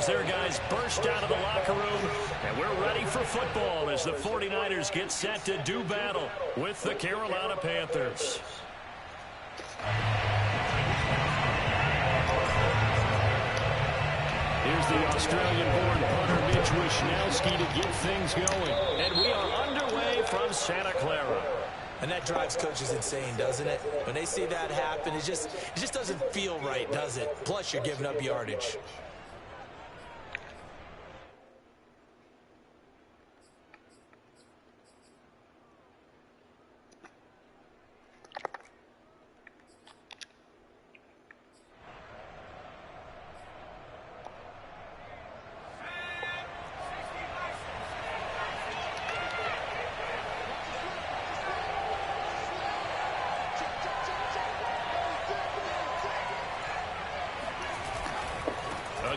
as their guys burst out of the locker room. And we're ready for football as the 49ers get set to do battle with the Carolina Panthers. Here's the Australian-born punter Mitch Wishnowsky to get things going. And we are underway from Santa Clara. And that drives coaches insane, doesn't it? When they see that happen, it just doesn't feel right, does it? Plus, you're giving up yardage.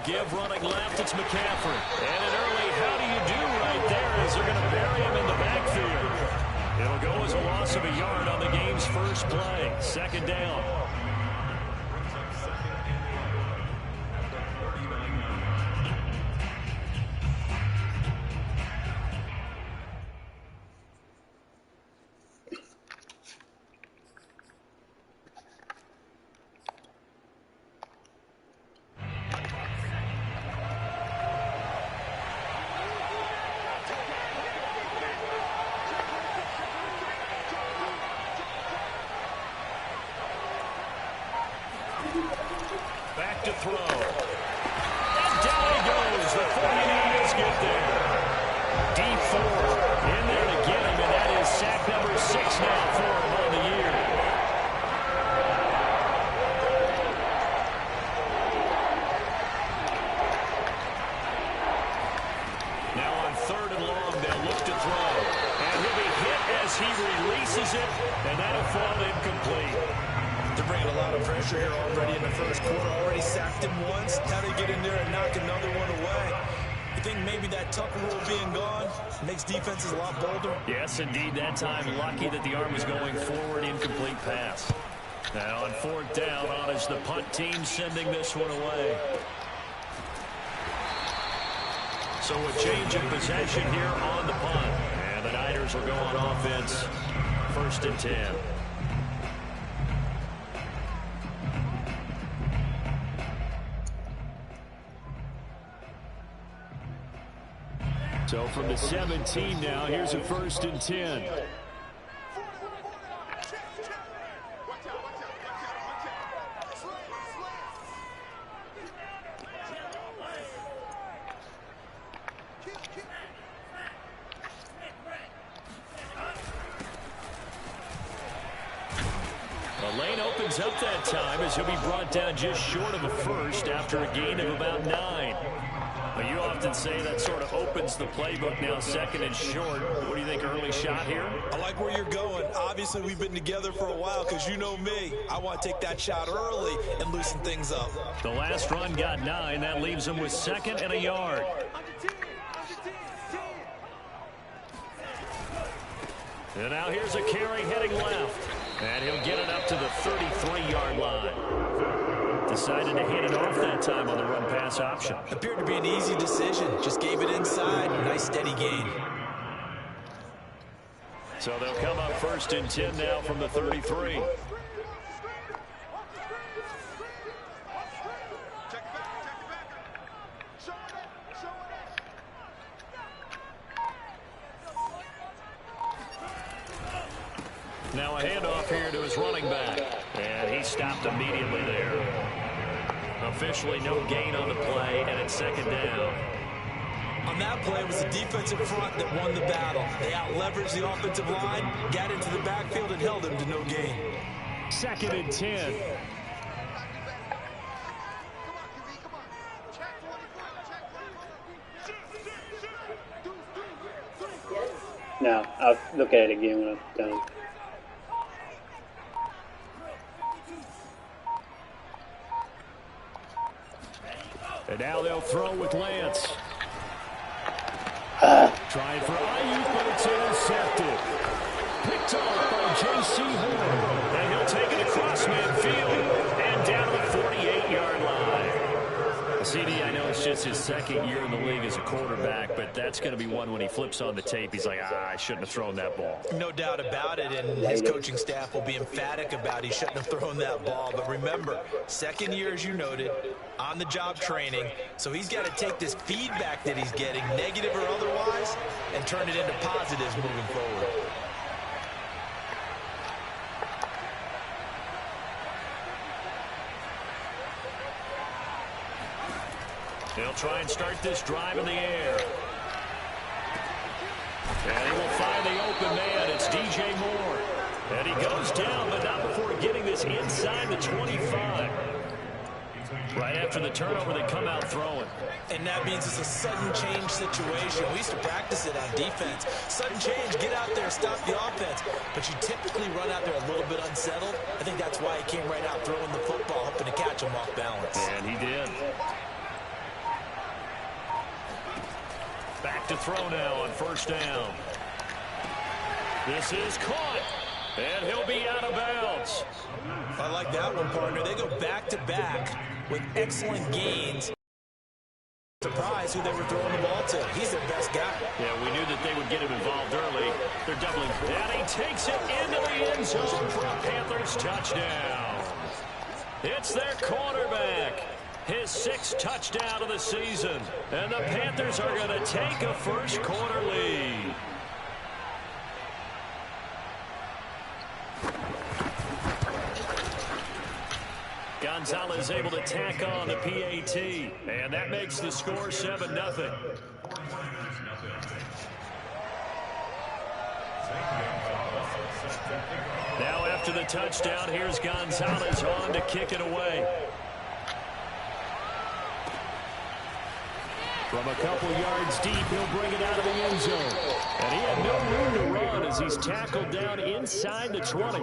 Give running left, it's McCaffrey. And an early how do you do right there as they're going to bury him in the backfield. It'll go as a loss of a yard on the game's first play. Second down. Back to throw. And down he goes. The 49ers get there. Deep four. In there to get him, and that is sack number 6 now for him on the year. Now on 3rd and long, they'll look to throw. And he'll be hit as he releases it, and that'll fall incomplete. They're bringing a lot of pressure here already in the first quarter. Already sacked him once. How do you get in there and knock another one away? You think maybe that Tucker rule being gone makes defenses a lot bolder? Yes, indeed. That time, lucky that the arm was going forward. Incomplete pass. Now on 4th down, on is the punt team sending this one away. So a change of possession here on the punt. And the Niners will go on offense. 1st and 10. So from the 17 now, here's a 1st and 10. The lane opens up that time as he'll be brought down just short of a first after a gain of about 9. But you often say that sort of opens the playbook now, 2nd and short. What do you think, early shot here? I like where you're going. Obviously, we've been together for a while because you know me. I want to take that shot early and loosen things up. The last run got 9. That leaves him with 2nd and a yard. And now here's a carry heading left. And he'll get it up to the 33-yard line. Decided to hand it off that time on the run-pass option. Appeared to be an easy decision. Just gave it inside. Nice steady gain. So they'll come up 1st and 10 now from the 33. Now a handoff here to his running back. And he stopped immediately there. Officially no gain on the play, and it's 2nd down. On that play, it was the defensive front that won the battle. They out-leveraged the offensive line, got into the backfield, and held him to no gain. 2nd and 10. No, I'll look at it again when I'm done. And now they'll throw with Lance. Trying for Ayuk, but it's intercepted. Picked off by J.C. Horn. And he'll take it across midfield and down the 48-yard line. CD, I know it's just his second year in the league as a quarterback, but that's going to be one when he flips on the tape. He's like, I shouldn't have thrown that ball. No doubt about it, and his coaching staff will be emphatic about he shouldn't have thrown that ball. But remember, second year, as you noted, on-the-job training, so he's got to take this feedback that he's getting, negative or otherwise, and turn it into positives moving forward. They'll try and start this drive in the air. And he will find the open man. It's DJ Moore. And he goes down, but not before getting this inside the 25. Right after the turnover, they come out throwing. And that means it's a sudden change situation. We used to practice it on defense. Sudden change, get out there, stop the offense. But you typically run out there a little bit unsettled. I think that's why he came right out throwing the football, hoping to catch him off balance. And he did. Back to throw now on first down. This is caught. And he'll be out of bounds. I like that one, partner. They go back-to-back with excellent gains. Surprise who they were throwing the ball to. He's their best guy. Yeah, we knew that they would get him involved early. They're doubling. And he takes it into the end zone for a Panthers touchdown. It's their quarterback. His 6th touchdown of the season. And the Panthers are going to take a first quarter lead. Gonzalez able to tack on the PAT. And that makes the score 7-0. Now after the touchdown, here's Gonzalez on to kick it away. From a couple yards deep, he'll bring it out of the end zone. And he had no room to run as he's tackled down inside the 20.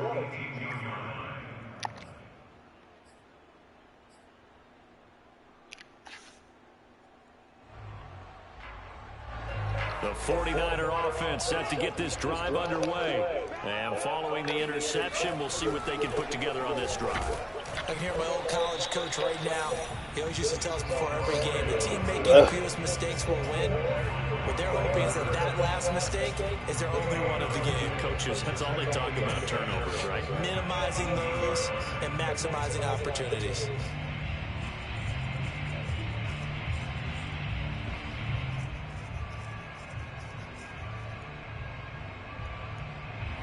The 49er offense set to get this drive underway. And following the interception, we'll see what they can put together on this drive. I can hear my old college coach right now. He always used to tell us before every game, the team making the fewest mistakes will win. What they're hoping is that that last mistake is their only one of the game. Coaches, that's all they talk about, turnovers, right? Minimizing those and maximizing opportunities.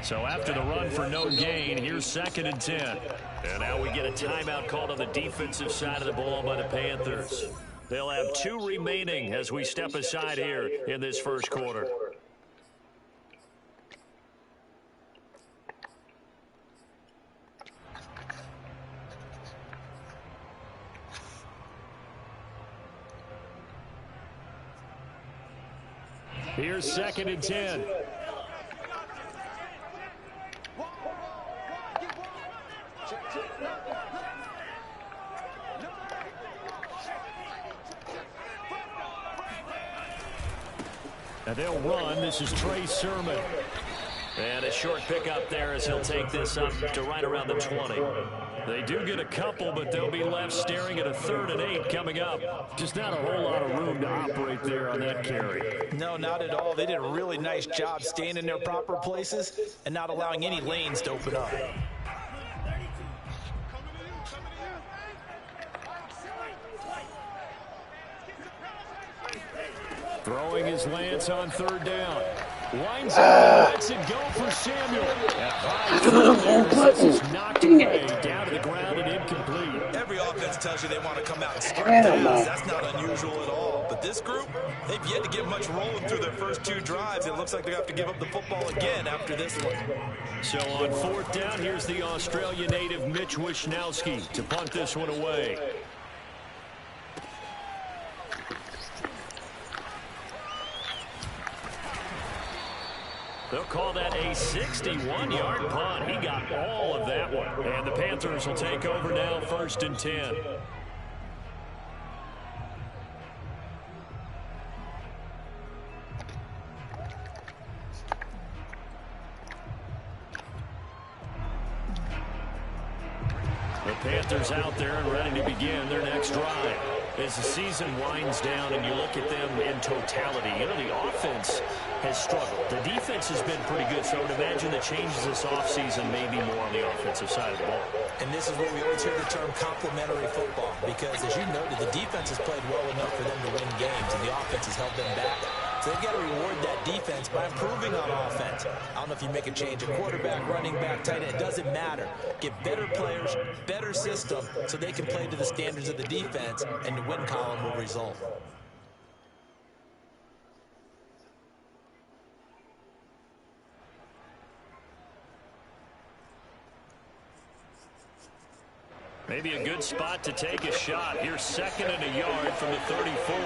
So after the run for no gain, here's 2nd and 10. And now we get a timeout called on the defensive side of the ball by the Panthers. They'll have 2 remaining as we step aside here in this first quarter. Here's 2nd and 10. And they'll run. This is Trey Sermon. And a short pickup there as he'll take this up to right around the 20. They do get a couple, but they'll be left staring at a 3rd and 8 coming up. Just not a whole lot of room to operate there on that carry. No, not at all. They did a really nice job staying in their proper places and not allowing any lanes to open up. Throwing his Lance on 3rd down. Winds up and lets it go for Samuel. This is knocked away down to the ground and incomplete. Every offense tells you they want to come out and score downs. That's not unusual at all. But this group, they've yet to get much rolling through their first 2 drives. It looks like they have to give up the football again after this one. So on 4th down, here's the Australia native Mitch Wishnowski to punt this one away. They'll call that a 61-yard punt. He got all of that one. And the Panthers will take over now, 1st and 10. The Panthers out there and ready to begin their next drive. As the season winds down and you look at them in totality, you know, the offense has struggled. The defense has been pretty good, so I would imagine the changes this offseason may be more on the offensive side of the ball. And this is where we always hear the term complementary football, because as you noted, the defense has played well enough for them to win games, and the offense has held them back. So they've got to reward that defense by improving on offense. I don't know if you make a change at quarterback, running back, tight end. It doesn't matter. Get better players, better system, so they can play to the standards of the defense, and the win column will result. Maybe a good spot to take a shot. Here's 2nd and a yard from the 34.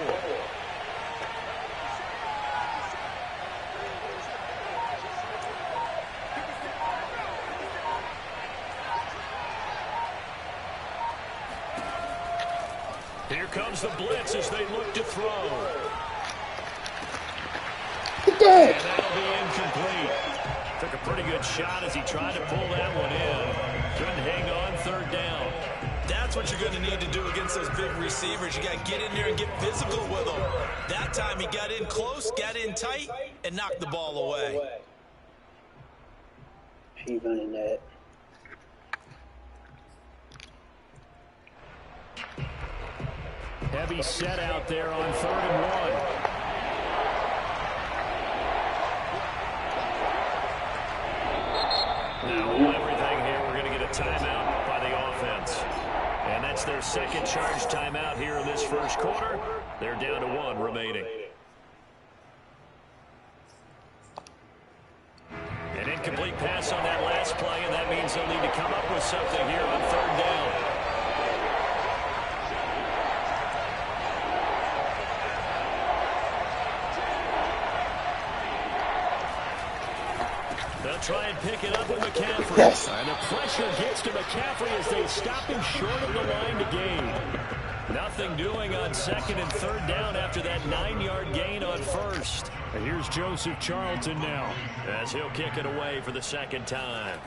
Here comes the blitz as they look to throw. And that'll be incomplete. Took a pretty good shot as he tried to pull that one in. Couldn't hang on, 3rd down. That's what you're going to need to do against those big receivers. You got to get in there and get physical with them. That time he got in close, got in tight, and knocked the ball away. She running that. Heavy set out there on 3rd and 1. Now, everything here, we're going to get a timeout by the offense. And that's their 2nd charge timeout here in this 1st quarter. They're down to 1 remaining. An incomplete pass on that last play, and that means they'll need to come up with something here on 3rd down. Try and pick it up with McCaffrey. Yes. And the pressure gets to McCaffrey as they stop him short of the line to gain. Nothing doing on 2nd and 3rd down after that 9-yard gain on 1st. And here's Joseph Charlton now as he'll kick it away for the 2nd time.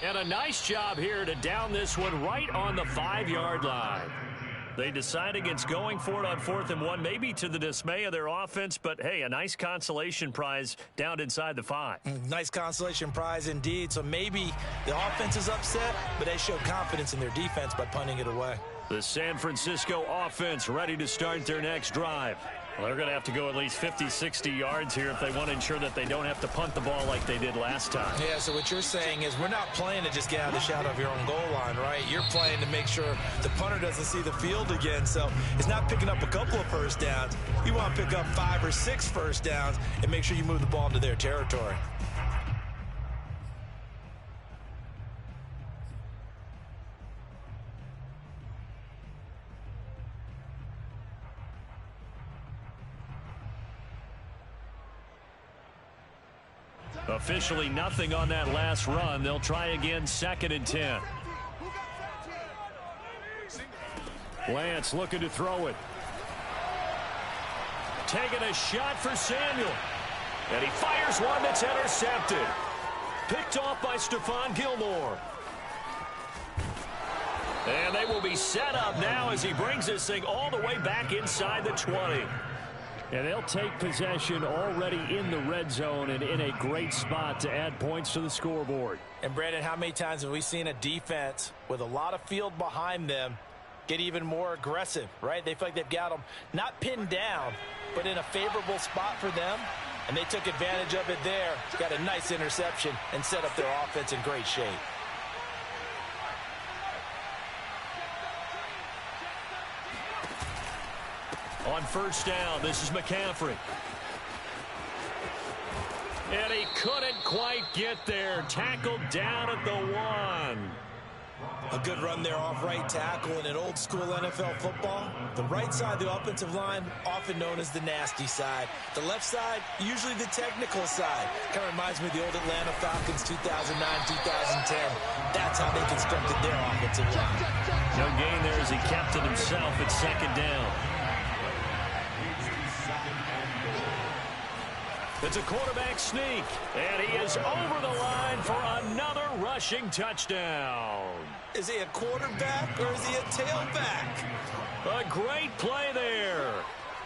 And a nice job here to down this one right on the 5-yard line. They decide against going for it on 4th and 1, maybe to the dismay of their offense, but hey, a nice consolation prize down inside the 5. Nice consolation prize indeed. So maybe the offense is upset, but they show confidence in their defense by punting it away. The San Francisco offense ready to start their next drive. Well, they're going to have to go at least 50, 60 yards here if they want to ensure that they don't have to punt the ball like they did last time. Yeah, so what you're saying is we're not playing to just get out of the shadow of your own goal line, right? You're playing to make sure the punter doesn't see the field again. So it's not picking up a couple of first downs. You want to pick up 5 or 6 first downs and make sure you move the ball into their territory. Officially nothing on that last run. They'll try again 2nd and 10. Lance looking to throw it. Taking a shot for Samuel. And he fires one that's intercepted. Picked off by Stephon Gilmore. And they will be set up now as he brings this thing all the way back inside the 20. And they'll take possession already in the red zone and in a great spot to add points to the scoreboard. And, Brandon, how many times have we seen a defense with a lot of field behind them get even more aggressive, right? They feel like they've got them not pinned down, but in a favorable spot for them. And they took advantage of it there, got a nice interception, and set up their offense in great shape. On 1st down, this is McCaffrey. And he couldn't quite get there. Tackled down at the 1. A good run there off right tackle in an old school NFL football. The right side of the offensive line, often known as the nasty side. The left side, usually the technical side. Kind of reminds me of the old Atlanta Falcons 2009, 2010. That's how they constructed their offensive line. No gain there as he kept it himself at 2nd down. The It's a quarterback sneak, and he is over the line for another rushing touchdown. Is he a quarterback or is he a tailback? A great play there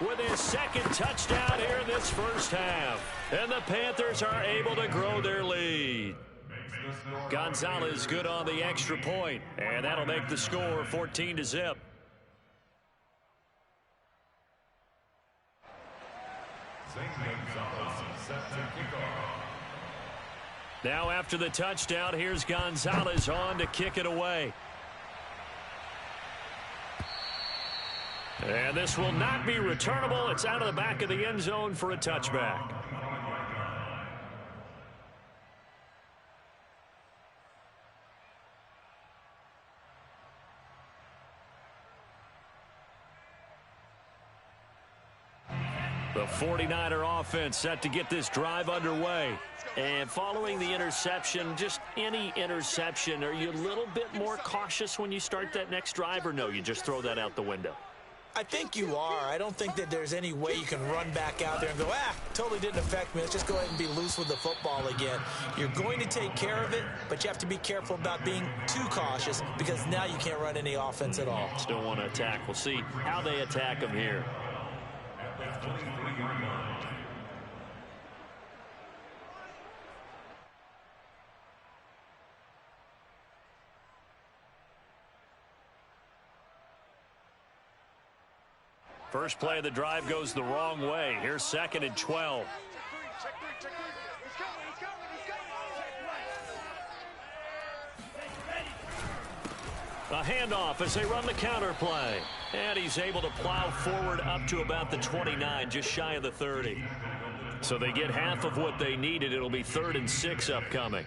with his second touchdown here in this first half. And the Panthers are able to grow their lead. Gonzalez good on the extra point, and that'll make the score 14-0. Now after the touchdown, here's Gonzalez on to kick it away. And this will not be returnable. It's out of the back of the end zone for a touchback. The 49er offense set to get this drive underway. And following the interception, just any interception, are you a little bit more cautious when you start that next drive, or no, you just throw that out the window? I think you are. I don't think that there's any way you can run back out there and go, totally didn't affect me. Let's just go ahead and be loose with the football again. You're going to take care of it, but you have to be careful about being too cautious because now you can't run any offense at all. Still want to attack. We'll see how they attack them here. First play of the drive goes the wrong way. Here's 2nd and 12. A handoff as they run the counter play. And he's able to plow forward up to about the 29, just shy of the 30. So they get half of what they needed. It'll be 3rd and 6 upcoming.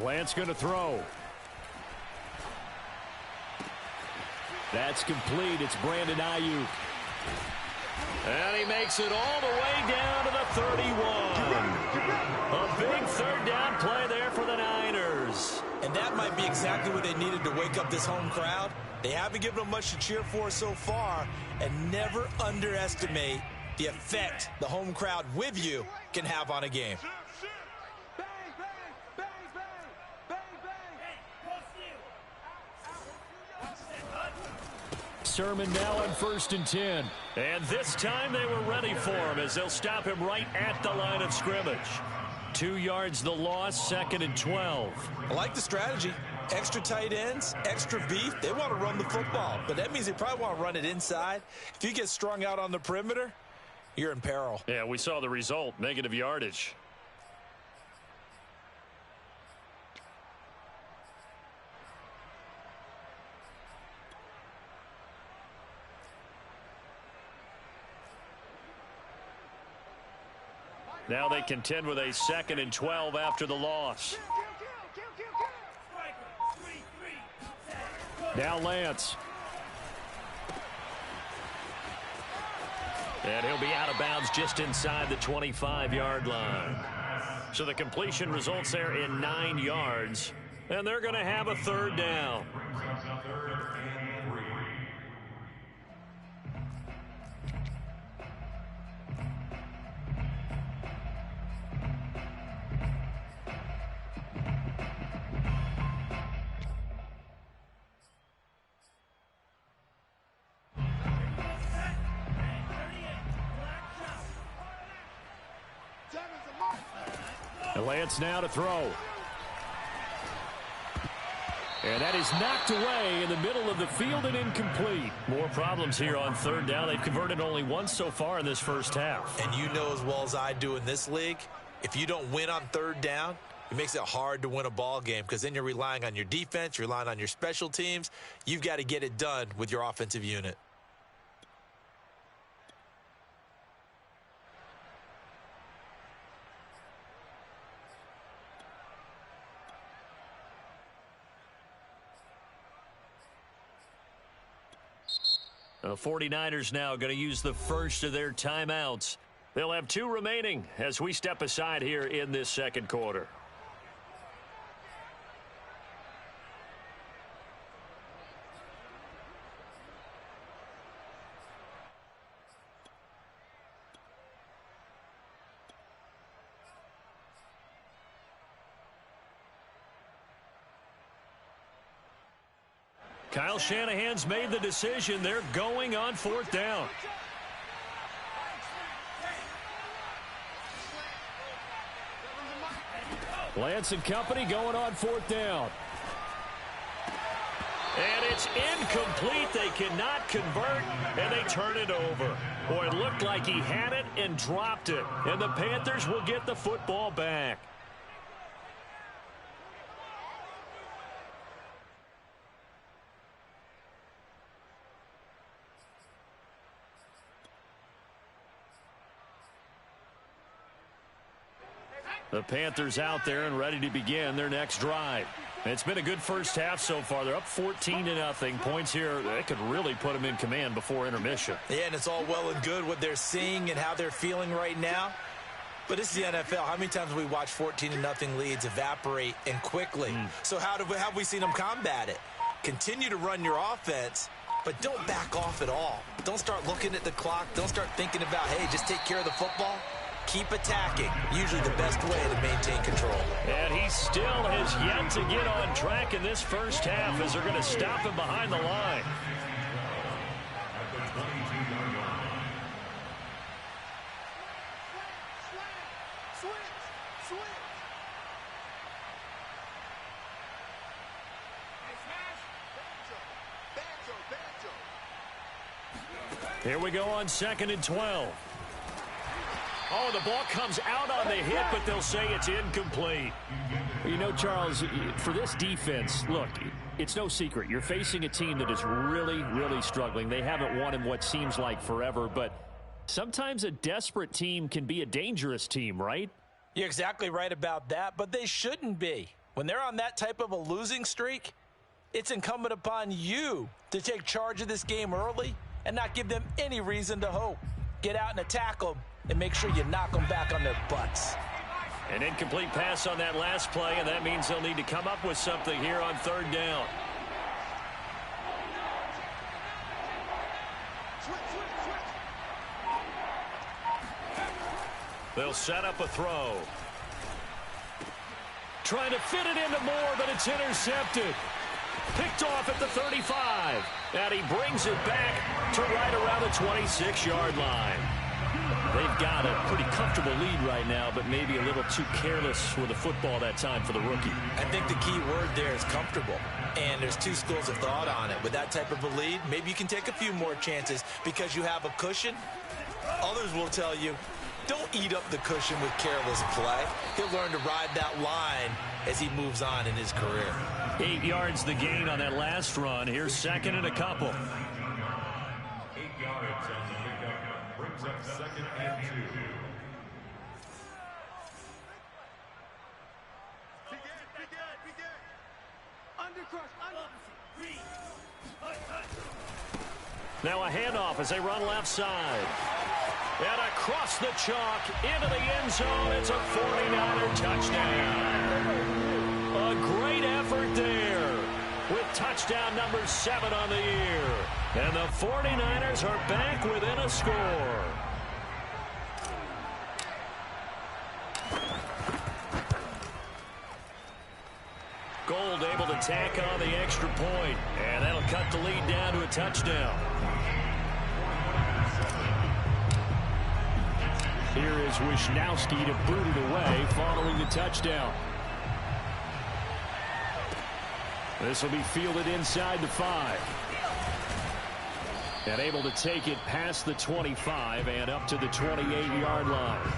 Lance going to throw. That's complete. It's Brandon Ayuk. And he makes it all the way down to the 31. A big 3rd down play there for the Niners. And that might be exactly what they needed to wake up this home crowd. They haven't given them much to cheer for so far. And never underestimate the effect the home crowd with you can have on a game. Sermon now on 1st and 10. And this time they were ready for him as they'll stop him right at the line of scrimmage. 2 yards the loss, 2nd and 12. I like the strategy. Extra tight ends, extra beef. They want to run the football, but that means they probably want to run it inside. If you get strung out on the perimeter, you're in peril. Yeah, we saw the result, negative yardage. Now they contend with a 2nd and 12 after the loss. Now Lance. And he'll be out of bounds just inside the 25-yard line. So the completion results there in 9 yards. And they're going to have a 3rd down. Lance now to throw. And that is knocked away in the middle of the field and incomplete. More problems here on 3rd down. They've converted only once so far in this first half. And you know as well as I do in this league, if you don't win on 3rd down, it makes it hard to win a ball game because then you're relying on your defense, you're relying on your special teams. You've got to get it done with your offensive unit. The 49ers now going to use the first of their timeouts. They'll have 2 remaining as we step aside here in this second quarter. Kyle Shanahan's made the decision. They're going on 4th down. Lance and company going on 4th down. And it's incomplete. They cannot convert, and they turn it over. Boy, it looked like he had it and dropped it. And the Panthers will get the football back. The Panthers out there and ready to begin their next drive. It's been a good first half so far. They're up 14-0. Points here, they could really put them in command before intermission. Yeah, and it's all well and good what they're seeing and how they're feeling right now. But this is the NFL. How many times have we watched 14-0 leads evaporate and quickly? So how have we seen them combat it? Continue to run your offense, but don't back off at all. Don't start looking at the clock. Don't start thinking about, hey, just take care of the football. Keep attacking. Usually the best way to maintain control. And he still has yet to get on track in this first half as they're going to stop him behind the line. Here we go on 2nd and 12. Oh, the ball comes out on the hit, but they'll say it's incomplete. You know, Charles, for this defense, look, it's no secret. You're facing a team that is really, really struggling. They haven't won in what seems like forever, but sometimes a desperate team can be a dangerous team, right? You're exactly right about that, but they shouldn't be. When they're on that type of a losing streak, it's incumbent upon you to take charge of this game early and not give them any reason to hope. Get out and attack them. And make sure you knock them back on their butts. An incomplete pass on that last play, and that means they'll need to come up with something here on 3rd down. They'll set up a throw. Trying to fit it into Moore, but it's intercepted. Picked off at the 35. And he brings it back to right around the 26-yard line. They've got a pretty comfortable lead right now, but maybe a little too careless with the football that time for the rookie. I think the key word there is comfortable. And there's 2 schools of thought on it. With that type of a lead, maybe you can take a few more chances because you have a cushion. Others will tell you, don't eat up the cushion with careless play. He'll learn to ride that line as he moves on in his career. 8 yards the gain on that last run. Here's 2nd and a couple. 8 yards on the pickup. Brings up 2nd and 2. Now a handoff as they run left side. And across the chalk into the end zone. It's a 49er touchdown. A great effort there with touchdown number 7 on the year. And the 49ers are back within a score. Gold able to tack on the extra point. And that'll cut the lead down to a touchdown. Here is Wisnowski to boot it away following the touchdown. This will be fielded inside the 5. And able to take it past the 25 and up to the 28-yard line.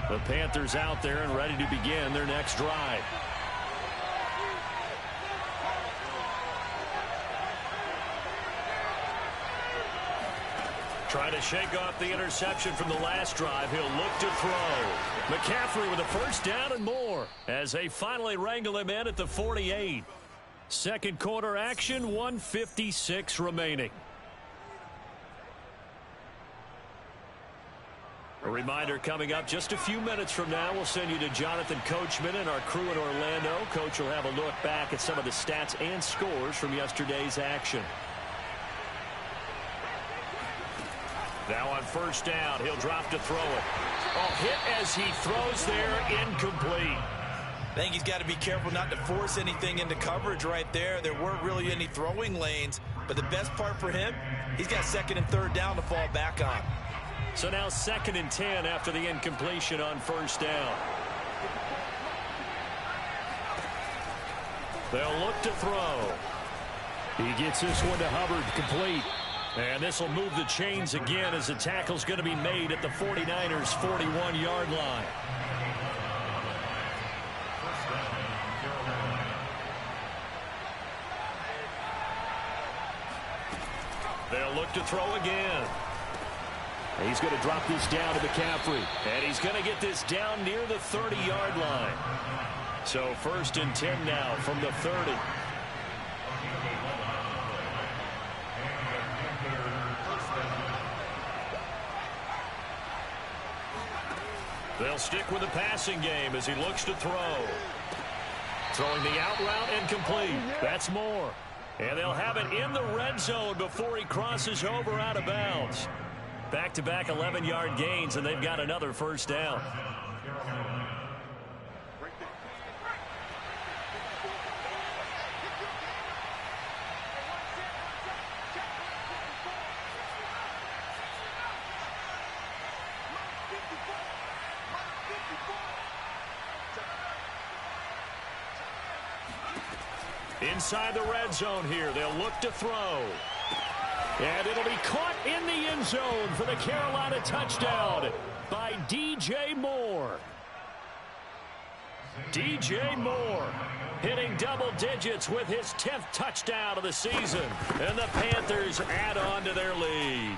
The Panthers out there and ready to begin their next drive. Trying to shake off the interception from the last drive. He'll look to throw. McCaffrey with a first down and more as they finally wrangle him in at the 48. Second quarter action, 1:56 remaining. A reminder coming up just a few minutes from now, we'll send you to Jonathan Coachman and our crew in Orlando. Coach will have a look back at some of the stats and scores from yesterday's action. Now on first down, he'll drop to throw it. Oh, hit as he throws there, incomplete. I think he's got to be careful not to force anything into coverage right there. There weren't really any throwing lanes, but the best part for him, he's got second and third down to fall back on. So now 2nd and 10 after the incompletion on first down. They'll look to throw. He gets this one to Hubbard, complete. And this will move the chains again as the tackle's going to be made at the 49ers' 41-yard line. They'll look to throw again. He's going to drop this down to McCaffrey. And he's going to get this down near the 30-yard line. So 1st and 10 now from the 30. They'll stick with the passing game as he looks to throw. Throwing the out route incomplete. That's Moore. And they'll have it in the red zone before he crosses over out of bounds. Back-to-back 11-yard gains, and they've got another first down. Inside the red zone here, they'll look to throw. And it'll be caught in the end zone for the Carolina touchdown by DJ Moore. DJ Moore hitting double digits with his 10th touchdown of the season. And the Panthers add on to their lead.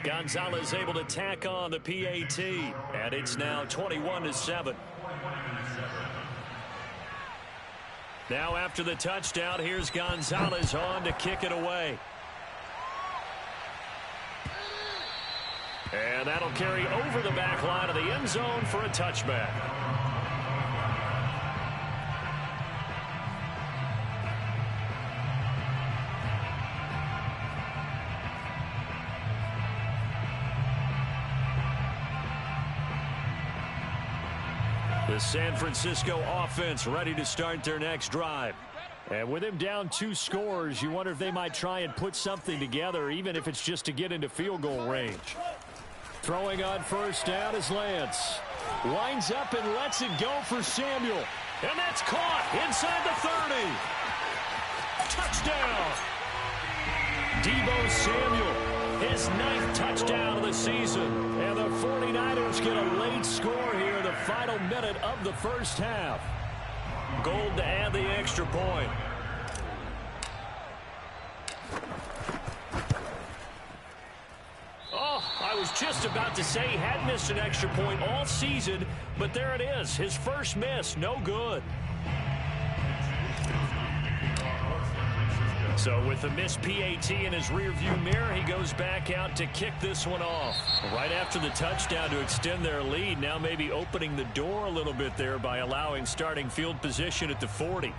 Gonzalez able to tack on the PAT. And it's now 21-7. Now after the touchdown, here's Gonzalez on to kick it away. And that'll carry over the back line of the end zone for a touchback. The San Francisco offense ready to start their next drive. And with him down 2 scores, you wonder if they might try and put something together, even if it's just to get into field goal range. Throwing on first down is Lance. Winds up and lets it go for Samuel. And that's caught inside the 30. Touchdown. Deebo Samuel, his 9th touchdown of the season. And the 49ers get a late score here in the final minute of the first half. Gold to add the extra point. Oh, I was just about to say he had missed an extra point all season, but there it is. His first miss, no good. So with the missed PAT in his rearview mirror, he goes back out to kick this one off. Right after the touchdown to extend their lead, now maybe opening the door a little bit there by allowing starting field position at the 40.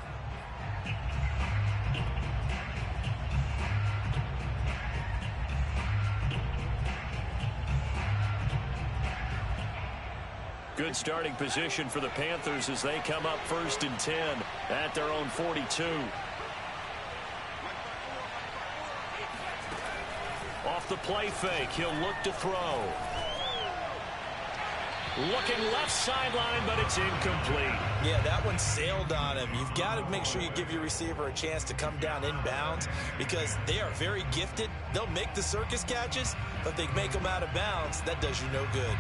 Good starting position for the Panthers as they come up 1st and 10 at their own 42. Off the play fake, he'll look to throw. Looking left sideline, but it's incomplete. Yeah, that one sailed on him. You've got to make sure you give your receiver a chance to come down inbounds because they are very gifted. They'll make the circus catches, but if they make them out of bounds, that does you no good.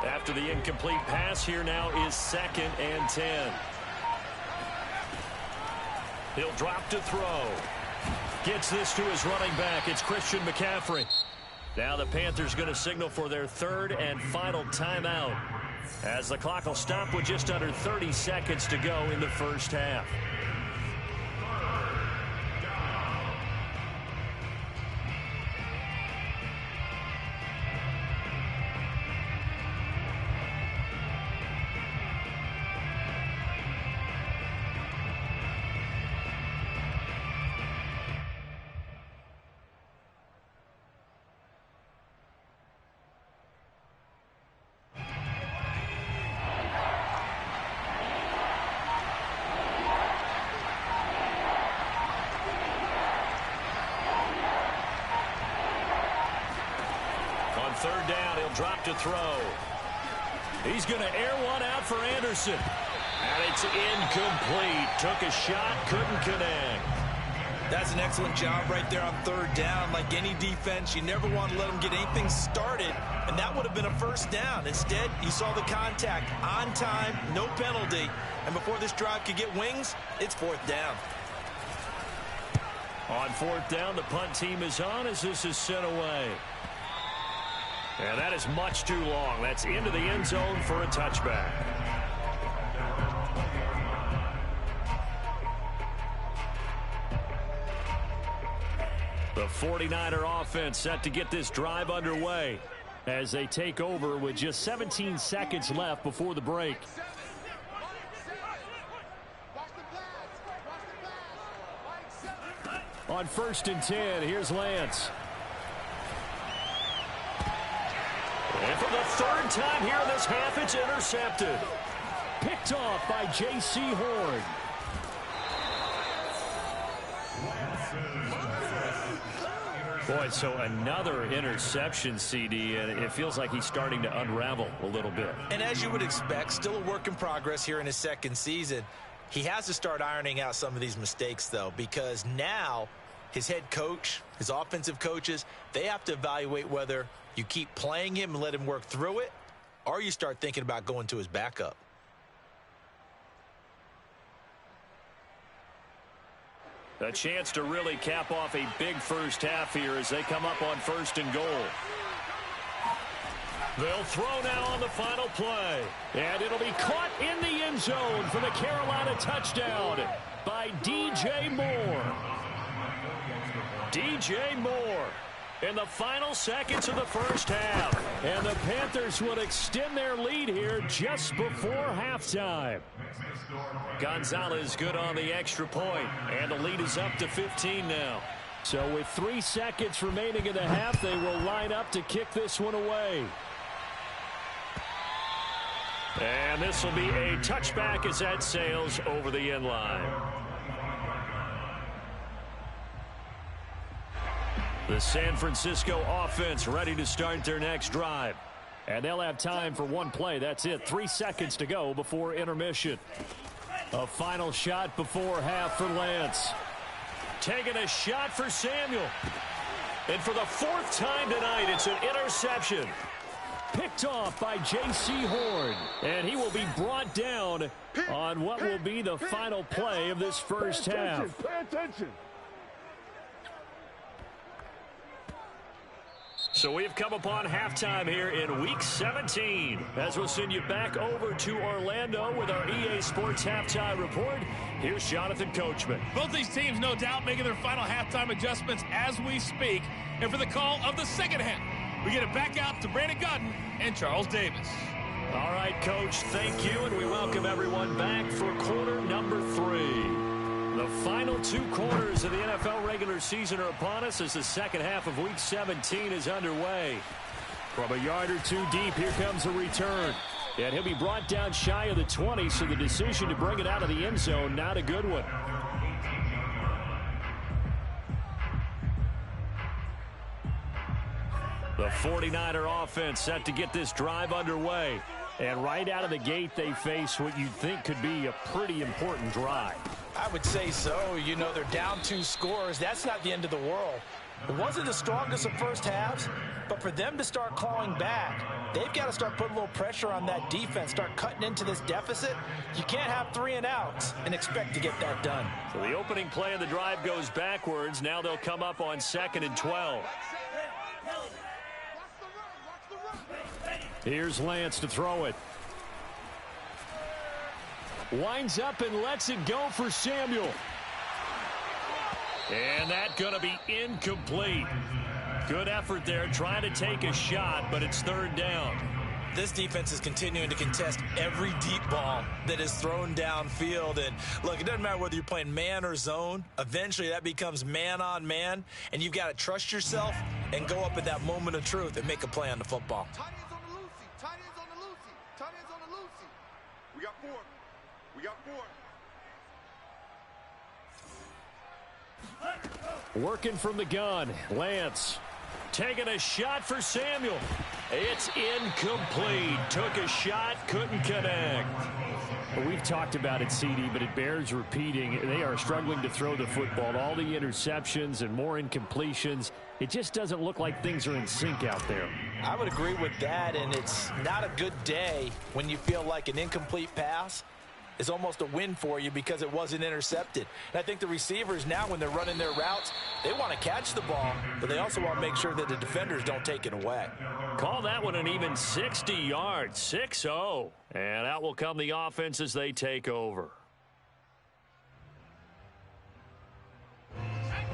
After the incomplete pass, here now is 2nd and 10. He'll drop to throw. Gets this to his running back. It's Christian McCaffrey. Now the Panthers going to signal for their 3rd and final timeout, as the clock will stop with just under 30 seconds to go in the first half. Third down, he'll drop to throw. He's going to air one out for Anderson. And it's incomplete. Took a shot, couldn't connect. That's an excellent job right there on 3rd down. Like any defense, you never want to let them get anything started, and that would have been a 1st down. Instead, he saw the contact on time, no penalty, and before this drive could get wings, it's 4th down. On 4th down, the punt team is on as this is sent away. And that is much too long. That's into the end zone for a touchback. The 49er offense set to get this drive underway as they take over with just 17 seconds left before the break. On 1st and 10, here's Lance. And for the 3rd time here in this half, it's intercepted. Picked off by J.C. Horn. Boy, so another interception, CD, and it feels like he's starting to unravel a little bit. And as you would expect, still a work in progress here in his 2nd season. He has to start ironing out some of these mistakes, though, because now his head coach, his offensive coaches, they have to evaluate whether you keep playing him and let him work through it, or you start thinking about going to his backup. A chance to really cap off a big first half here as they come up on 1st and goal. They'll throw now on the final play. And it'll be caught in the end zone for the Carolina touchdown by DJ Moore. DJ Moore in the final seconds of the first half. And the Panthers will extend their lead here just before halftime. Gonzalez good on the extra point, and the lead is up to 15 now. So with 3 seconds remaining in the half, they will line up to kick this one away. And this will be a touchback as that sails over the end line. The San Francisco offense ready to start their next drive. And they'll have time for one play. That's it. 3 seconds to go before intermission. A final shot before half for Lance. Taking a shot for Samuel. And for the 4th time tonight, it's an interception. Picked off by J.C. Horn. And he will be brought down on what will be the final play of this first half. Pay attention. So we've come upon halftime here in Week 17. As we'll send you back over to Orlando with our EA Sports Halftime Report. Here's Jonathan Coachman. Both these teams, no doubt, making their final halftime adjustments as we speak. And for the call of the second half, we get it back out to Brandon Gaudin and Charles Davis. All right, Coach, thank you, and we welcome everyone back for quarter number 3. The final 2 quarters of the NFL regular season are upon us as the second half of Week 17 is underway. From a yard or 2 deep, here comes a return. And he'll be brought down shy of the 20, so the decision to bring it out of the end zone, not a good one. The 49er offense set to get this drive underway. And right out of the gate, they face what you'd think could be a pretty important drive. I would say so. You know, they're down 2 scores. That's not the end of the world. It wasn't the strongest of first halves, but for them to start clawing back, they've got to start putting a little pressure on that defense, start cutting into this deficit. You can't have 3 and outs and expect to get that done. So the opening play of the drive goes backwards. Now they'll come up on 2nd and 12. Here's Lance to throw it. Winds up and lets it go for Samuel. And that's going to be incomplete. Good effort there, trying to take a shot, but it's 3rd down. This defense is continuing to contest every deep ball that is thrown downfield. And look, it doesn't matter whether you're playing man or zone. Eventually, that becomes man on man, and you've got to trust yourself and go up at that moment of truth and make a play on the football. Tight ends on the Lucy. Tight ends on the Lucy. Tight ends on the Lucy. We got 4. We got 4. Working from the gun, Lance taking a shot for Samuel. It's incomplete. Took a shot, couldn't connect. Well, we've talked about it, CD, but it bears repeating. They are struggling to throw the football. All the interceptions and more incompletions. It just doesn't look like things are in sync out there. I would agree with that, and it's not a good day when you feel like an incomplete pass is almost a win for you because it wasn't intercepted. And I think the receivers now, when they're running their routes, they want to catch the ball, but they also want to make sure that the defenders don't take it away. Call that one an even 60 yards, 6-0. And out will come the offense as they take over.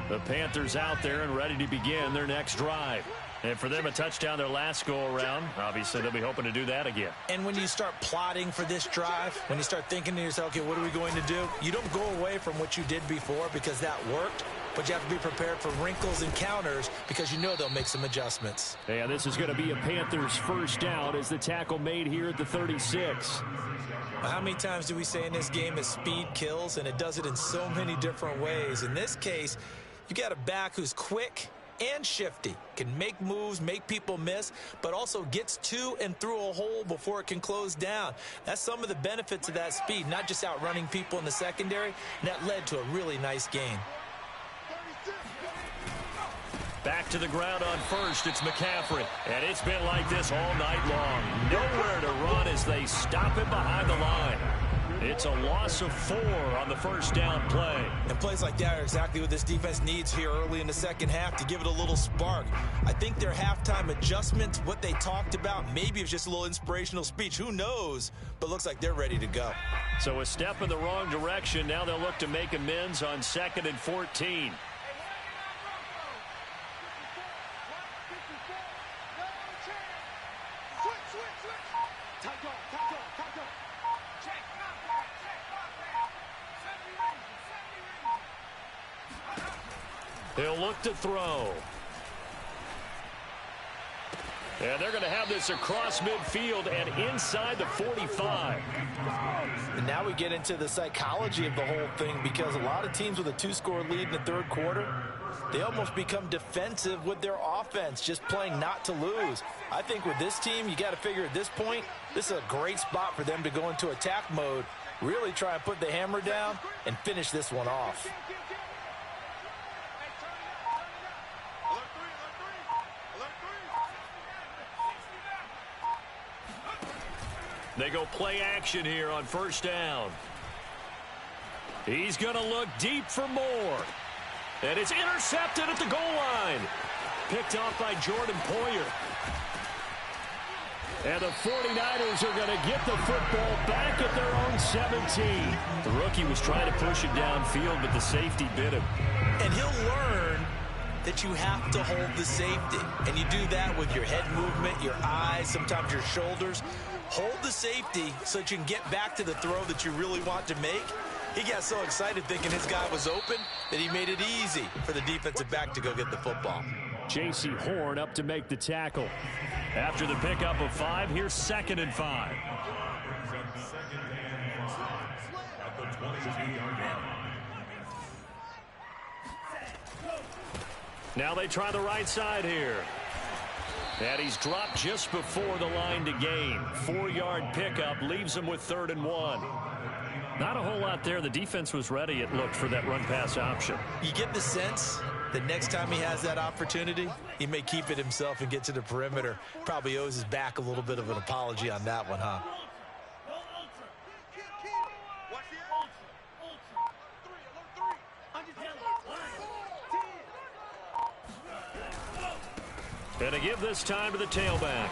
The Panthers out there and ready to begin their next drive. And for them, a touchdown their last go-around. Obviously, they'll be hoping to do that again. And when you start plotting for this drive, when you start thinking to yourself, okay, what are we going to do? You don't go away from what you did before because that worked, but you have to be prepared for wrinkles and counters because you know they'll make some adjustments. And this is going to be a Panthers first down as the tackle made here at the 36. How many times do we say in this game that speed kills, and it does it in so many different ways? In this case, you got a back who's quick and shifty, can make moves, make people miss, but also gets to and through a hole before it can close down. That's some of the benefits of that speed, not just outrunning people in the secondary, and that led to a really nice gain. Back to the ground on first, it's McCaffrey. And it's been like this all night long. Nowhere to run as they stop him behind the line. It's a loss of 4 on the first down play. And plays like that are exactly what this defense needs here early in the second half to give it a little spark. I think their halftime adjustment, what they talked about, maybe it's just a little inspirational speech. Who knows? But looks like they're ready to go. So a step in the wrong direction. Now they'll look to make amends on 2nd and 14. He'll look to throw. And they're going to have this across midfield and inside the 45. And now we get into the psychology of the whole thing because a lot of teams with a 2-score lead in the third quarter, they almost become defensive with their offense, just playing not to lose. I think with this team, you got to figure at this point, this is a great spot for them to go into attack mode, really try and put the hammer down and finish this one off. They go play action here on first down. He's going to look deep for more. And it's intercepted at the goal line. Picked off by Jordan Poyer. And the 49ers are going to get the football back at their own 17. The rookie was trying to push it downfield, but the safety bit him. And he'll learn that you have to hold the safety. And you do that with your head movement, your eyes, sometimes your shoulders. Hold the safety so that you can get back to the throw that you really want to make. He got so excited thinking his guy was open that he made it easy for the defensive back to go get the football. J.C. Horn up to make the tackle. After the pickup of 5, here's 2nd and 5. Now they try the right side here. And he's dropped just before the line to gain. 4-yard pickup leaves him with 3rd and 1. Not a whole lot there. The defense was ready, it looked, for that run-pass option. You get the sense the next time he has that opportunity, he may keep it himself and get to the perimeter. Probably owes his back a little bit of an apology on that one, huh? And to give this time to the tailback.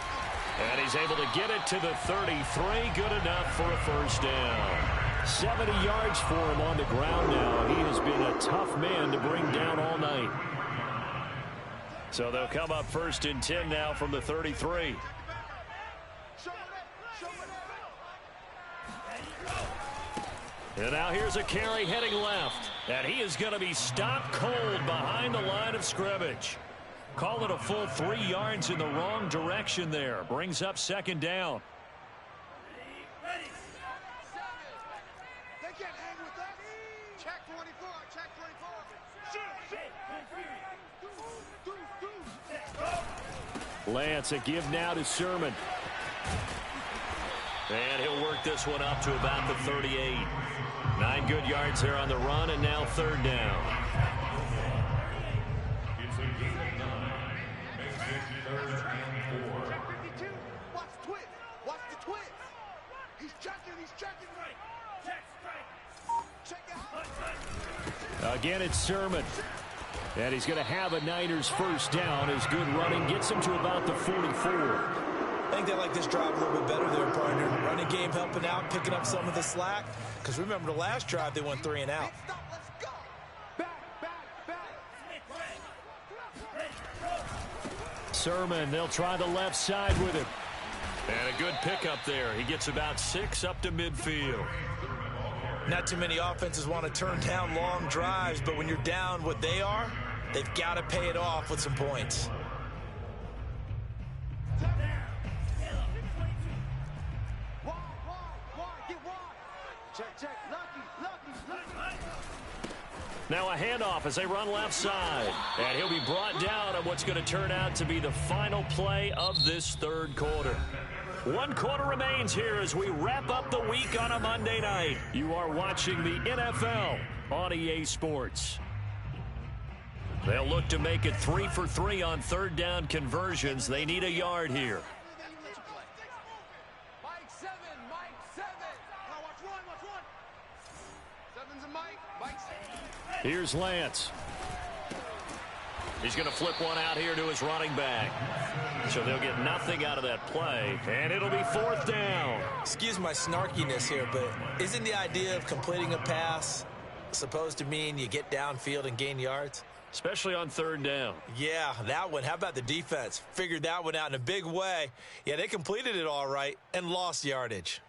And he's able to get it to the 33. Good enough for a first down. 70 yards for him on the ground now. He has been a tough man to bring down all night. So they'll come up 1st and 10 now from the 33. And now here's a carry heading left. And he is going to be stopped cold behind the line of scrimmage. Call it a full 3 yards in the wrong direction there. Brings up 2nd down. They can't hang with us. Check 24. Check 24. Lance, a give now to Sermon. And he'll work this one up to about the 38. 9 good yards there on the run, and now 3rd down. It's a gain of 9. Makes it 3rd and 4. Check 52. Watch the twist. Watch the twist. He's checking. He's checking. Check it out. Again, it's Sermon. And he's going to have a Niners first down. His good running gets him to about the 44. I think they like this drive a little bit better there, partner. Running game helping out, picking up some of the slack. Because remember, the last drive, they went 3 and out. Stop. Let's go. Back. Sermon, they'll try the left side with him. And a good pickup there. He gets about 6 up to midfield. Not too many offenses want to turn down long drives, but when you're down what they are, they've got to pay it off with some points. Check. Lucky. Now a handoff as they run left side. And he'll be brought down on what's going to turn out to be the final play of this 3rd quarter. 1 quarter remains here as we wrap up the week on a Monday night. You are watching the NFL on EA Sports. They'll look to make it 3 for 3 on 3rd down conversions. They need a yard here. Mike 7. Watch one. 7's a Mike. Mike 7. Here's Lance. He's going to flip one out here to his running back. So they'll get nothing out of that play, and it'll be 4th down. Excuse my snarkiness here, but isn't the idea of completing a pass supposed to mean you get downfield and gain yards? Especially on 3rd down. Yeah, that one. How about the defense? Figured that one out in a big way. Yeah, they completed it all right and lost yardage.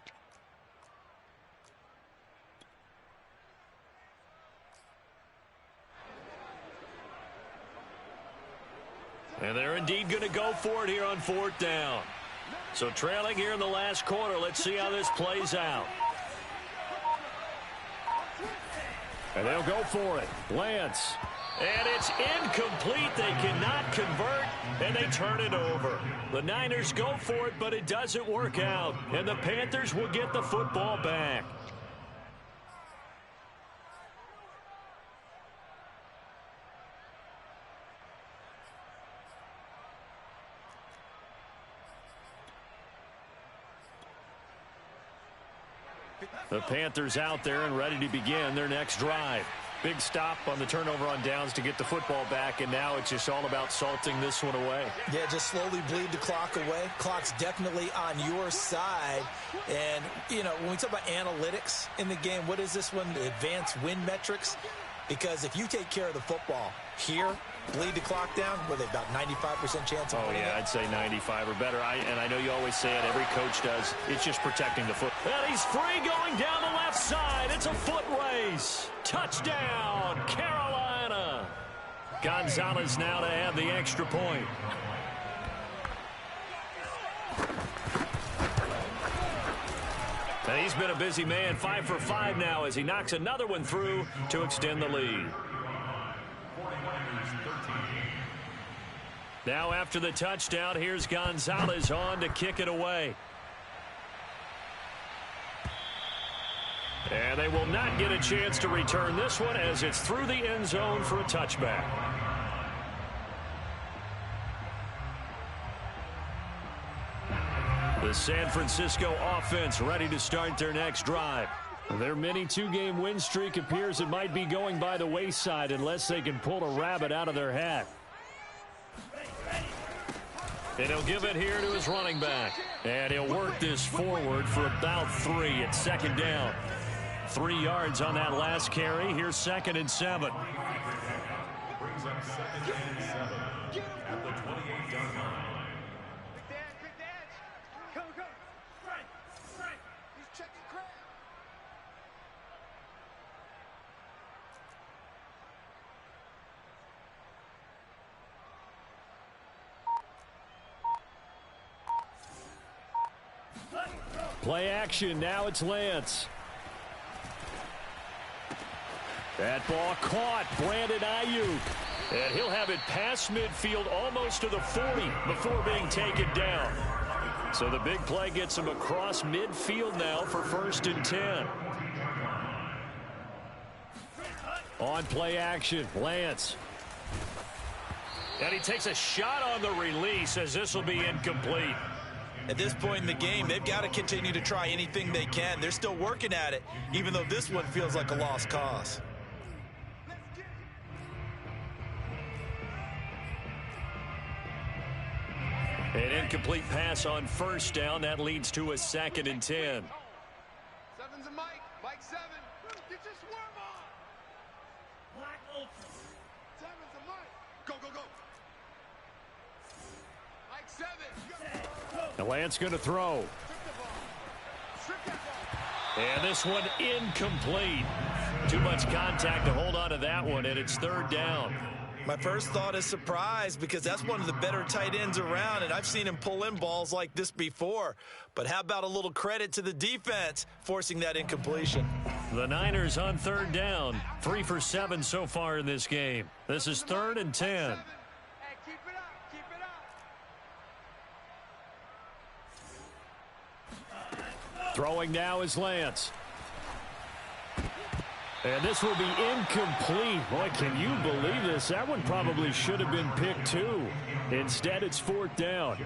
And they're indeed going to go for it here on 4th down. So trailing here in the last quarter. Let's see how this plays out. And they'll go for it. Lance. And it's incomplete. They cannot convert, and they turn it over. The Niners go for it, but it doesn't work out. And the Panthers will get the football back. The Panthers out there and ready to begin their next drive. Big stop on the turnover on downs to get the football back, and now it's just all about salting this one away. Yeah, just slowly bleed the clock away. Clock's definitely on your side. And, you know, when we talk about analytics in the game, what is this one? The advanced win metrics? Because if you take care of the football here, bleed the clock down, with about 95% chance of winning. Oh, yeah, I'd say 95 or better. And I know you always say it, every coach does. It's just protecting the foot. And he's free going down the left side. It's a foot race. Touchdown, Carolina. Gonzalez now to have the extra point. And he's been a busy man, 5 for 5 now as he knocks another one through to extend the lead. Now after the touchdown, here's Gonzalez on to kick it away. And they will not get a chance to return this one as it's through the end zone for a touchback. The San Francisco offense ready to start their next drive. Their mini two-game win streak appears it might be going by the wayside unless they can pull a rabbit out of their hat. And he'll give it here to his running back. And he'll work this forward for about 3 at second down. 3 yards on that last carry. Here's 2nd and 7. Brings up 2nd and 7 at the 28-yard line. Play action. Now it's Lance. That ball caught. Brandon Ayuk. And he'll have it past midfield almost to the 40 before being taken down. So the big play gets him across midfield now for 1st and 10. On play action, Lance. And he takes a shot on the release as this will be incomplete. At this point in the game, they've got to continue to try anything they can. They're still working at it, even though this one feels like a lost cause. An incomplete pass on 1st down. That leads to a 2nd and 10. 7's a Mike. Mike 7. Get your swarm on. 7's a Mike. Go, go, go. Mike 7. The Lance going to throw. And this one incomplete. Too much contact to hold on to that one, and it's 3rd down. My first thought is surprise because that's one of the better tight ends around, and I've seen him pull in balls like this before. But how about a little credit to the defense forcing that incompletion? The Niners on 3rd down. 3 for 7 so far in this game. This is 3rd and 10. Hey, keep it up. Keep it up. Throwing now is Lance. And this will be incomplete. Boy, can you believe this? That one probably should have been picked too. Instead, it's 4th down.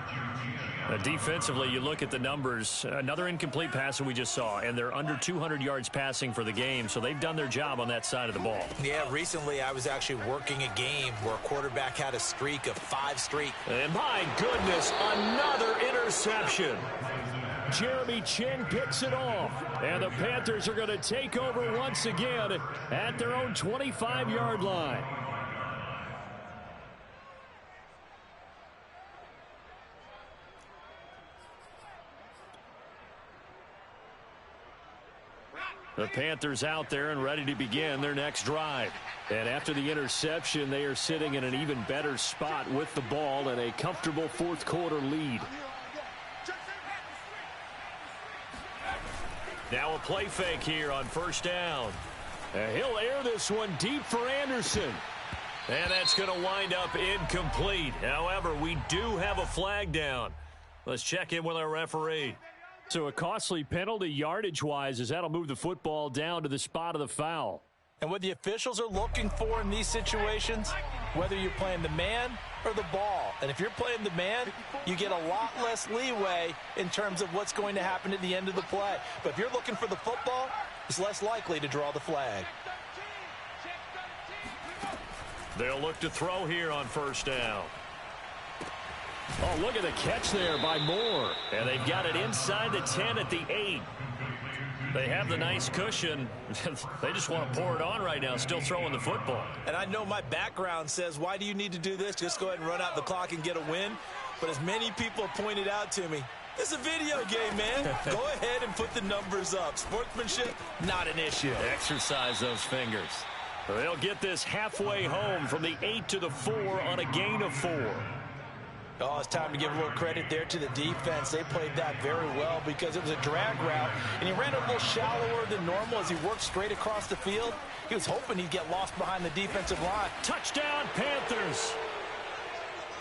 Defensively, you look at the numbers. Another incomplete pass that we just saw, and they're under 200 yards passing for the game, so they've done their job on that side of the ball. Yeah, recently I was actually working a game where a quarterback had a streak of 5 straight. And my goodness, another interception. Jeremy Chinn picks it off, and the Panthers are going to take over once again at their own 25-yard line. The Panthers out there and ready to begin their next drive. And after the interception, they are sitting in an even better spot with the ball and a comfortable 4th quarter lead. Now a play fake here on 1st down. And he'll air this one deep for Anderson. And that's going to wind up incomplete. However, we do have a flag down. Let's check in with our referee. So a costly penalty yardage-wise as that'll move the football down to the spot of the foul. And what the officials are looking for in these situations, whether you're playing the man or the ball. And if you're playing the man, you get a lot less leeway in terms of what's going to happen at the end of the play. But if you're looking for the football, it's less likely to draw the flag. They'll look to throw here on 1st down. Oh, look at the catch there by Moore. And they've got it inside the 10 at the 8. They have the nice cushion. They just want to pour it on right now, still throwing the football. And I know my background says, why do you need to do this? Just go ahead and run out the clock and get a win. But as many people have pointed out to me, this is a video game, man. Go ahead and put the numbers up. Sportsmanship, not an issue. Exercise those fingers. They'll get this halfway home from the 8 to the 4 on a gain of 4. Oh, it's time to give a little credit there to the defense. They played that very well because it was a drag route, and he ran a little shallower than normal as he worked straight across the field. He was hoping he'd get lost behind the defensive line. Touchdown, Panthers.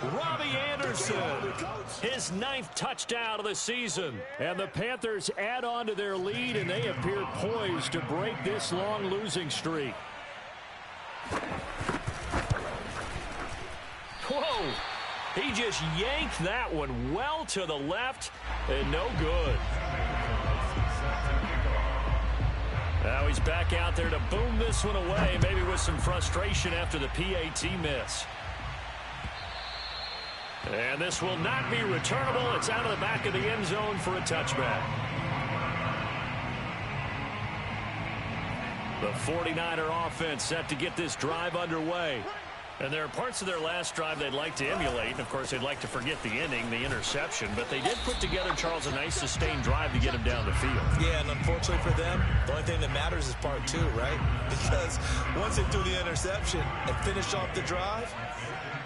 Robbie Anderson, his 9th touchdown of the season. And the Panthers add on to their lead, and they appear poised to break this long losing streak. Whoa. He just yanked that one well to the left and no good. Now he's back out there to boom this one away, maybe with some frustration after the PAT miss. And this will not be returnable. It's out of the back of the end zone for a touchback. The 49er offense set to get this drive underway. And there are parts of their last drive they'd like to emulate. And, of course, they'd like to forget the inning, the interception. But they did put together, Charles, a nice sustained drive to get him down the field. Yeah, and unfortunately for them, the only thing that matters is part two, right? Because once they do the interception and finish off the drive,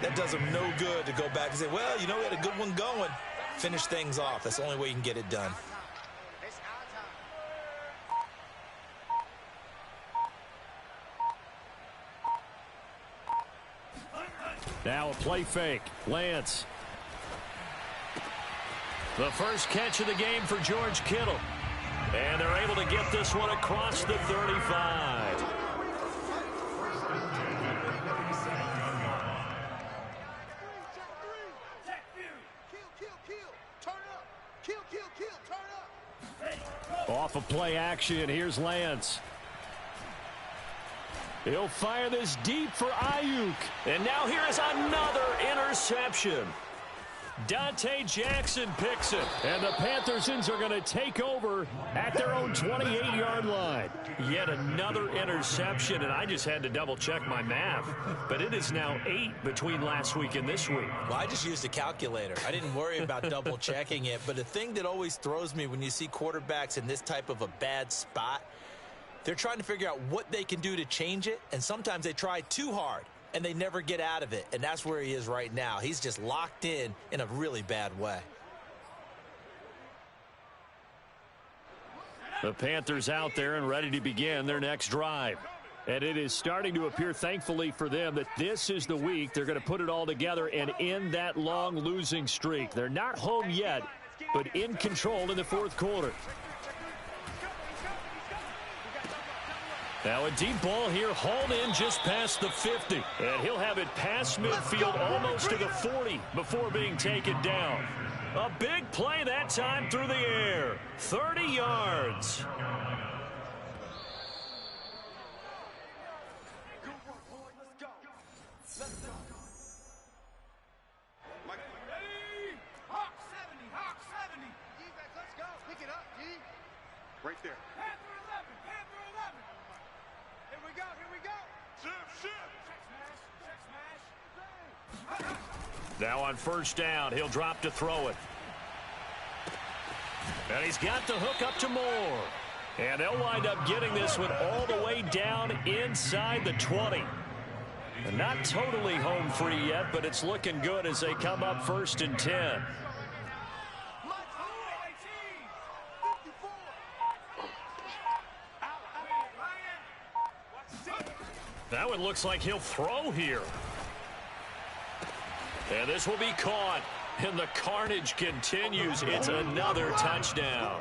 that does them no good to go back and say, well, you know, we had a good one going. Finish things off. That's the only way you can get it done. Now a play fake. Lance. The first catch of the game for George Kittle. And they're able to get this one across the 35. Off of play action, here's Lance. He'll fire this deep for Ayuk. And now here is another interception. Dante Jackson picks it. And the Panthersons are going to take over at their own 28-yard line. Yet another interception, and I just had to double-check my math. But it is now 8 between last week and this week. Well, I just used a calculator. I didn't worry about double-checking it. But the thing that always throws me when you see quarterbacks in this type of a bad spot, they're trying to figure out what they can do to change it, and sometimes they try too hard, and they never get out of it, and that's where he is right now. He's just locked in a really bad way. The Panthers out there and ready to begin their next drive. And it is starting to appear, thankfully for them, that this is the week they're going to put it all together and end that long losing streak. They're not home yet, but in control in the fourth quarter. Now a deep ball here, hauled in just past the 50. And he'll have it past midfield almost to the 40 before being taken down. A big play that time through the air. 30 yards. Hawk 70, Hawk 70. Defense, let's go. Pick it up, G. Right there. Panther 11, Panther 11. Here we go, here we go. Shift. Check smash. Now on first down, he'll drop to throw it. And he's got the hook up to Moore. And they'll wind up getting this one all the way down inside the 20. And not totally home free yet, but it's looking good as they come up first and 10. That one looks like he'll throw here. And this will be caught. And the carnage continues. It's another touchdown.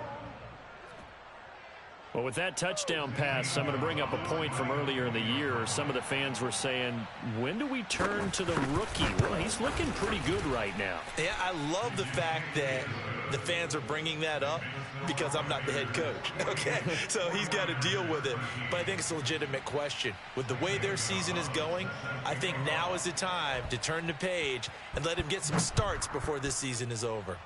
Well, with that touchdown pass, I'm going to bring up a point from earlier in the year. Some of the fans were saying, when do we turn to the rookie? Well, he's looking pretty good right now. Yeah, I love the fact that the fans are bringing that up because I'm not the head coach, okay? So he's got to deal with it. But I think it's a legitimate question. With the way their season is going, I think now is the time to turn the page and let him get some starts before this season is over.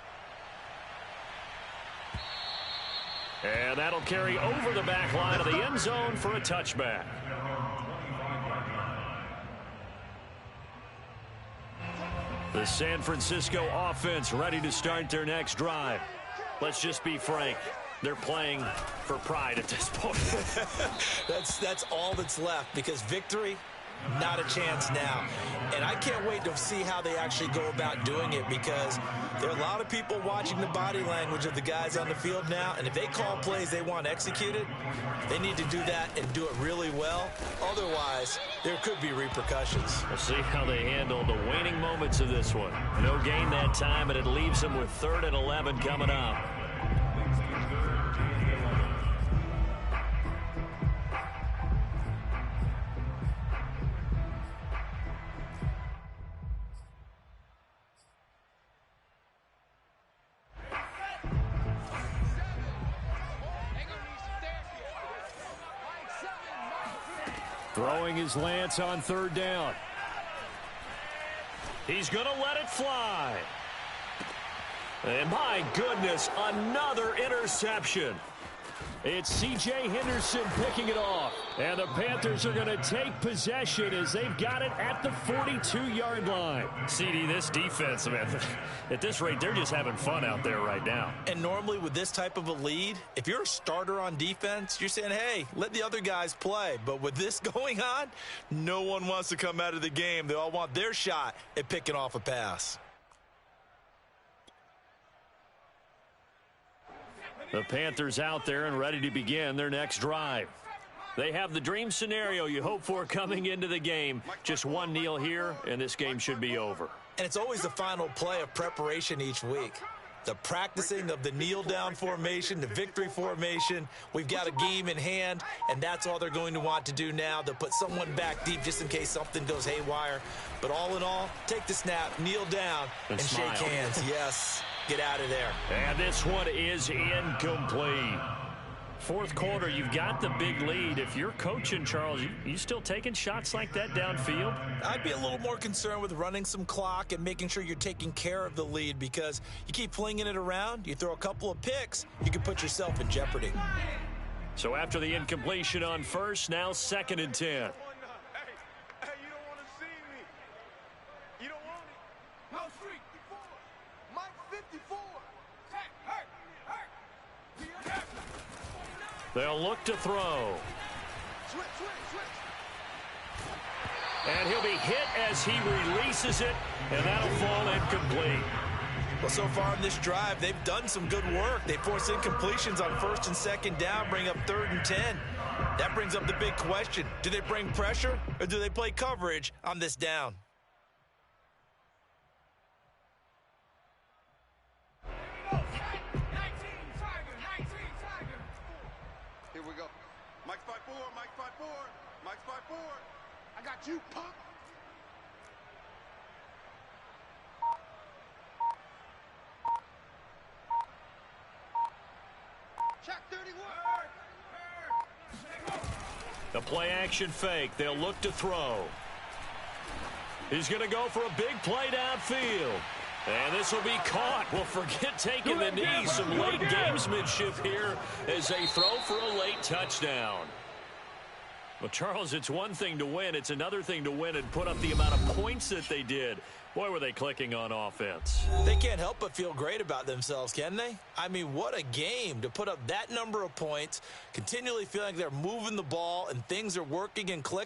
And that'll carry over the back line of the end zone for a touchback. The San Francisco offense ready to start their next drive. Let's just be frank. They're playing for pride at this point. That's all that's left, because victory, not a chance now. And I can't wait to see how they actually go about doing it, because there are a lot of people watching the body language of the guys on the field now, and if they call plays they want executed, they need to do that and do it really well. Otherwise, there could be repercussions. We'll see how they handle the waning moments of this one. No gain that time, and it leaves them with 3rd and 11 coming up. Throwing his lance on third down. He's going to let it fly. And my goodness, another interception. It's C.J. Henderson picking it off. And the Panthers are going to take possession as they've got it at the 42-yard line. CD, this defense, man, at this rate, they're just having fun out there right now. And normally with this type of a lead, if you're a starter on defense, you're saying, hey, let the other guys play. But with this going on, no one wants to come out of the game. They all want their shot at picking off a pass. The Panthers out there and ready to begin their next drive. They have the dream scenario you hope for coming into the game. Just one kneel here, and this game should be over. And it's always the final play of preparation each week. The practicing of the kneel-down formation, the victory formation. We've got a game in hand, and that's all they're going to want to do now. They'll put someone back deep just in case something goes haywire. But all in all, take the snap, kneel down, and shake hands. Yes, get out of there. And this one is incomplete. Fourth quarter, you've got the big lead. If you're coaching, Charles, you still taking shots like that downfield? I'd be a little more concerned with running some clock and making sure you're taking care of the lead, because you keep flinging it around, you throw a couple of picks, you can put yourself in jeopardy. So after the incompletion on first, now 2nd and 10. Hey, you don't want to see me. You don't want it. No street. Mike 54. Hurt. They'll look to throw. Switch. And he'll be hit as he releases it, and that'll fall incomplete. Well, so far in this drive, they've done some good work. They force incompletions on 1st and 2nd down, bring up 3rd and 10. That brings up the big question. Do they bring pressure, or do they play coverage on this down? Here we go. Mike 5-4. Mike 5-4. I got you, punk. Check 31. The play action fake. They'll look to throw. He's going to go for a big play downfield. And this will be caught. Well, forget taking the knee. Some late gamesmanship here as they throw for a late touchdown. Well, Charles, it's one thing to win. It's another thing to win and put up the amount of points that they did. Boy, were they clicking on offense. They can't help but feel great about themselves, can they? I mean, what a game to put up that number of points, continually feeling like they're moving the ball and things are working and clicking.